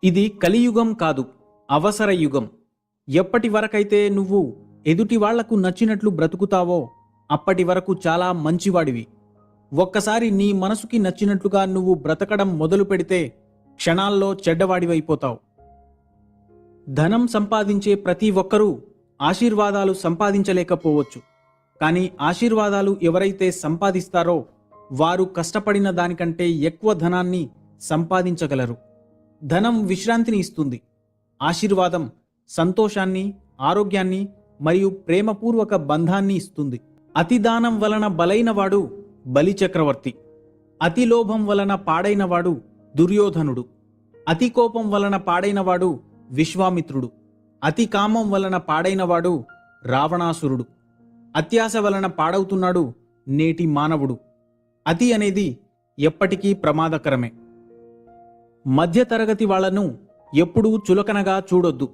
ఇది కలియుగం కాదు, అవసర యుగం. ఎప్పటి వరకైతే నువ్వు ఎదుటి వాళ్లకు నచ్చినట్లు బ్రతుకుతావో అప్పటి వరకు చాలా మంచివాడివి. ఒక్కసారి నీ మనసుకి నచ్చినట్లుగా నువ్వు బ్రతకడం మొదలు పెడితే క్షణాల్లో చెడ్డవాడివైపోతావు. ధనం సంపాదించే ప్రతి ఒక్కరూ ఆశీర్వాదాలు సంపాదించలేకపోవచ్చు. కానీ ఆశీర్వాదాలు ఎవరైతే సంపాదిస్తారో వారు కష్టపడిన దానికంటే ఎక్కువ ధనాన్ని సంపాదించగలరు. ధనం విశ్రాంతిని ఇస్తుంది. ఆశీర్వాదం సంతోషాన్ని, ఆరోగ్యాన్ని మరియు ప్రేమపూర్వక బంధాన్ని ఇస్తుంది. అతిదానం వలన బలైనవాడు బలిచక్రవర్తి. అతి లోభం వలన పాడైనవాడు దుర్యోధనుడు. అతి కోపం వలన పాడైనవాడు విశ్వామిత్రుడు. అతి కామం వలన పాడైనవాడు రావణాసురుడు. అత్యాశ వలన పాడవుతున్నాడు నేటి మానవుడు. అతి అనేది ఎప్పటికీ ప్రమాదకరమే. మధ్యతరగతి వాళ్లను ఎప్పుడూ చులకనగా చూడొద్దు.